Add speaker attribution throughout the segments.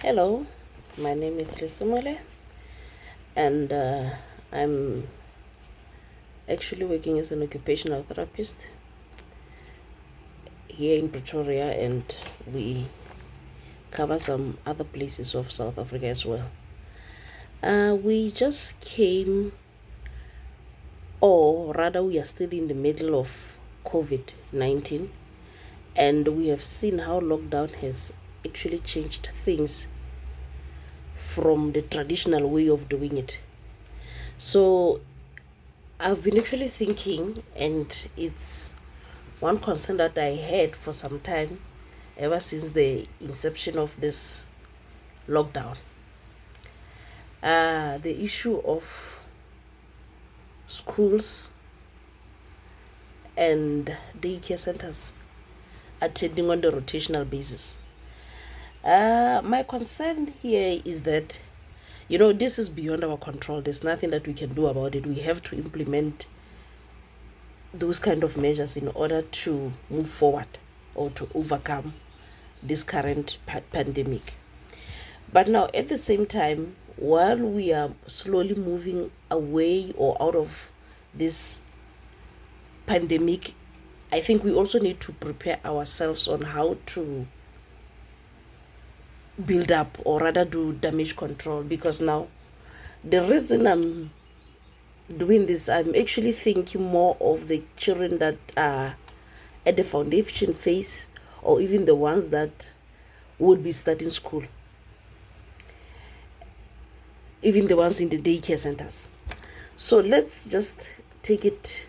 Speaker 1: Hello, my name is Lisumole, and I'm actually working as an occupational therapist here in Pretoria, and we cover some other places of South Africa as well. We just came, or rather, we are still in the middle of COVID-19, and we have seen how lockdown has actually changed things from the traditional way of doing it. So I've been actually thinking, and it's one concern that I had for some time, ever since the inception of this lockdown. The issue of schools and daycare centers attending on the rotational basis. My concern here is that, this is beyond our control. There's nothing that we can do about it. We have to implement those kind of measures in order to move forward or to overcome this current pandemic. But now, at the same time, while we are slowly moving away or out of this pandemic, I think we also need to prepare ourselves on how to build up, or rather do damage control, because now the reason I'm doing this, I'm actually thinking more of the children that are at the foundation phase, or even the ones that would be starting school, even the ones in the daycare centers. So let's just take it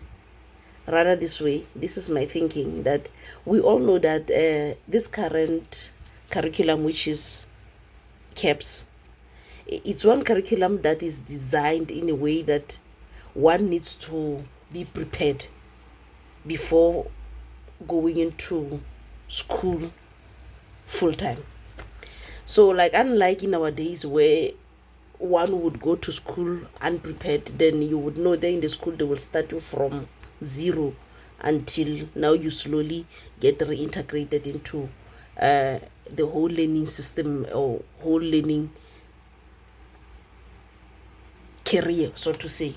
Speaker 1: rather this way. This is my thinking, that we all know that this current curriculum, which is CAPS, it's one curriculum that is designed in a way that one needs to be prepared before going into school full time. So, like, unlike in our days where one would go to school unprepared, then you would know that in the school they will start you from zero until now you slowly get reintegrated into the whole learning system, or whole learning career, so to say.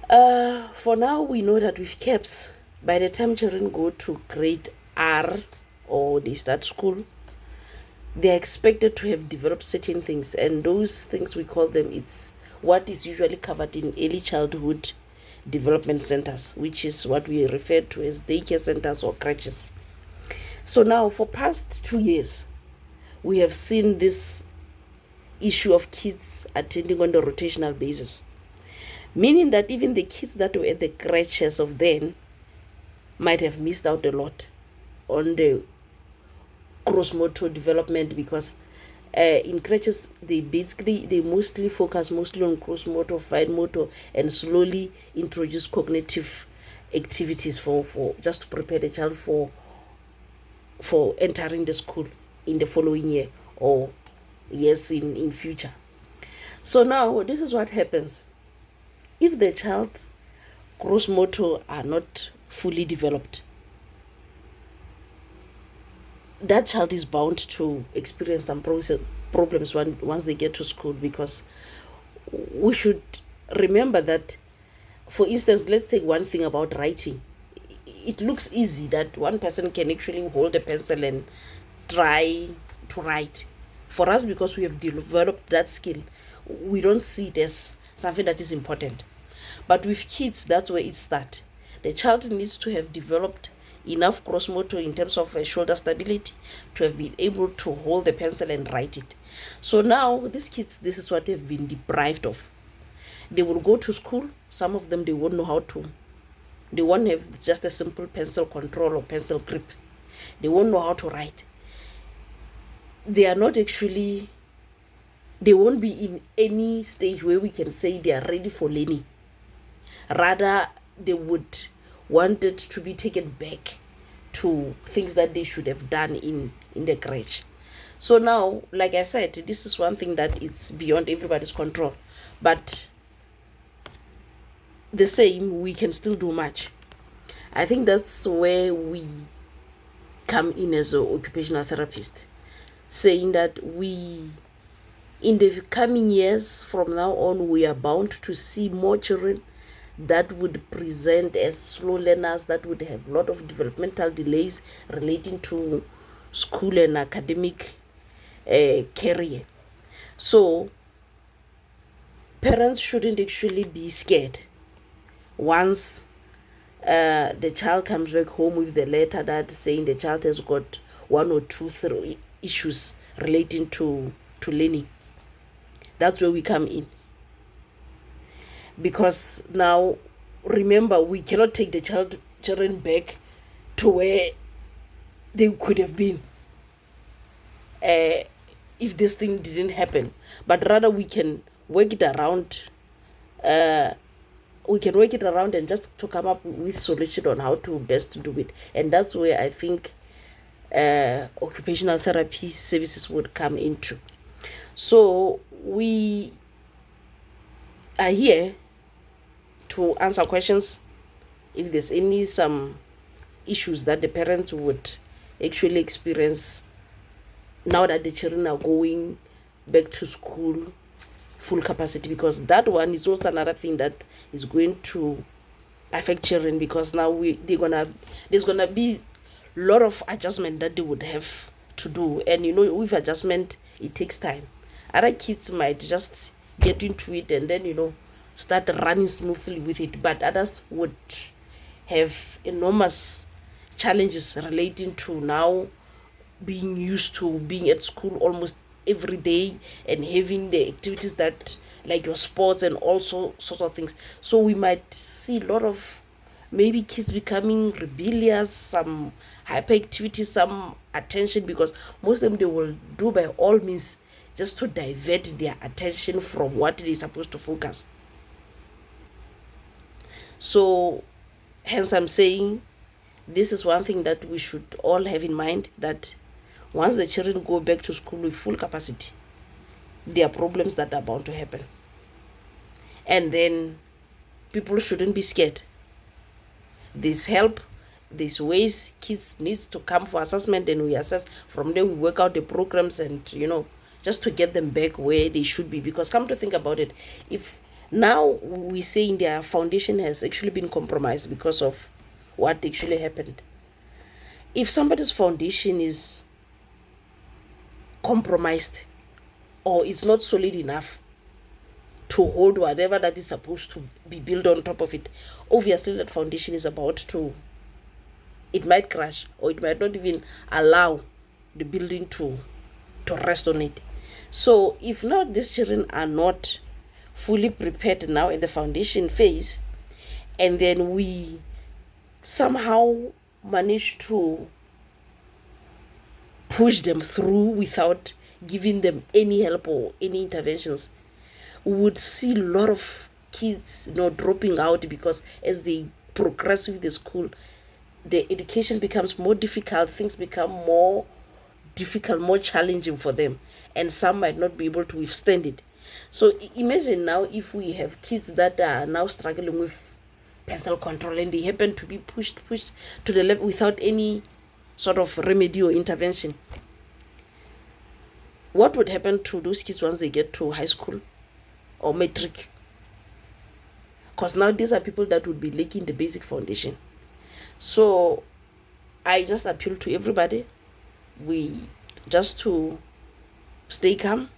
Speaker 1: For now, we know that with CAPS, by the time children go to grade R or they start school, they're expected to have developed certain things, and those things, we call them, it's what is usually covered in early childhood development centers, which is what we refer to as daycare centers or crèches. So now, for past 2 years, we have seen this issue of kids attending on the rotational basis, meaning that even the kids that were at the crèches of then might have missed out a lot on the gross motor development, because in crèches they mostly focus on gross motor, fine motor, and slowly introduce cognitive activities for just to prepare the child for entering the school in the following year or years in future. So now this is what happens. If the child's gross motor are not fully developed, that child is bound to experience some problems once they get to school, because we should remember that, for instance, let's take one thing about writing. It looks easy that one person can actually hold a pencil and try to write. For us, because we have developed that skill, we don't see it as something that is important. But with kids, that's where it starts. The child needs to have developed enough gross motor in terms of shoulder stability to have been able to hold the pencil and write it. So now these kids, this is what they've been deprived of. They will go to school, some of them, they won't know how to, they won't have just a simple pencil control or pencil grip, they won't know how to write. They are not actually, they won't be in any stage where we can say they are ready for learning. Rather, they would want it to be taken back to things that they should have done in the crèche. So now, like I said, this is one thing that it's beyond everybody's control, but the same, we can still do much. I think that's where we come in as an occupational therapist. saying that in the coming years from now on, we are bound to see more children that would present as slow learners, that would have a lot of developmental delays relating to school and academic career. So parents shouldn't actually be scared once the child comes back home with the letter that saying the child has got one or two, three issues relating to learning. That's where we come in. Because now, remember, we cannot take the children back to where they could have been if this thing didn't happen. But rather, we can work it around. We can work it around and just to come up with solution on how to best do it. And that's where I think occupational therapy services would come into. So we are here to answer questions if there's some issues that the parents would actually experience now that the children are going back to school full capacity, because that one is also another thing that is going to affect children, because now there's gonna be a lot of adjustment that they would have to do, and with adjustment it takes time. Other kids might just get into it and then start running smoothly with it, but others would have enormous challenges relating to now being used to being at school almost every day and having the activities that like your sports and also sorts of things. So we might see a lot of maybe kids becoming rebellious, some hyperactivity, some attention, because most of them they will do by all means just to divert their attention from what they're supposed to focus. So hence I'm saying this is one thing that we should all have in mind, that once the children go back to school with full capacity, there are problems that are bound to happen. And then people shouldn't be scared. There's help, there's ways. Kids needs to come for assessment and we assess. From there we work out the programs and just to get them back where they should be. Because come to think about it, if now we saying their foundation has actually been compromised because of what actually happened. If somebody's foundation is compromised or it's not solid enough to hold whatever that is supposed to be built on top of it, obviously that foundation is about to, it might crash, or it might not even allow the building to rest on it. So if not, these children are not fully prepared now in the foundation phase, and then we somehow manage to push them through without giving them any help or any interventions, we would see a lot of kids dropping out, because as they progress with the school, the education becomes more difficult, things become more difficult, more challenging for them, and some might not be able to withstand it. So imagine now if we have kids that are now struggling with pencil control and they happen to be pushed to the level without any sort of remedy or intervention. What would happen to those kids once they get to high school or matric? Because now these are people that would be lacking the basic foundation. So I just appeal to everybody, we just to stay calm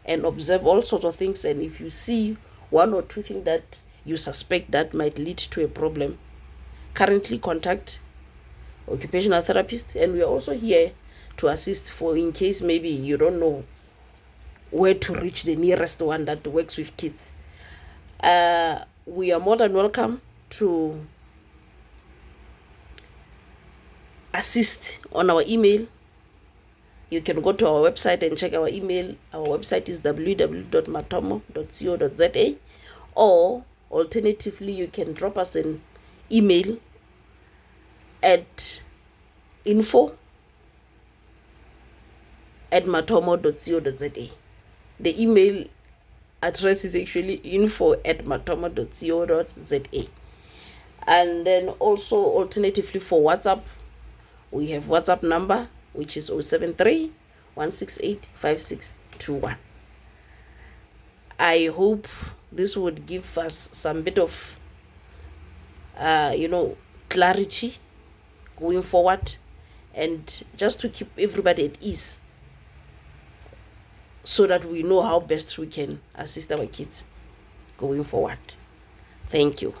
Speaker 1: and observe all sorts of things, and if you see one or two things that you suspect that might lead to a problem, currently contact occupational therapist, and we are also here to assist for in case maybe you don't know where to reach the nearest one that works with kids. We are more than welcome to assist on our email. You can go to our website and check our email. Our website is www.matomo.co.za, or alternatively you can drop us an email at info@matomo.co.za. The email address is actually info@matomo.co.za. And then also alternatively for WhatsApp, we have WhatsApp number which is 073 1685621. I hope this would give us some bit of clarity going forward, and just to keep everybody at ease, so that we know how best we can assist our kids going forward. Thank you.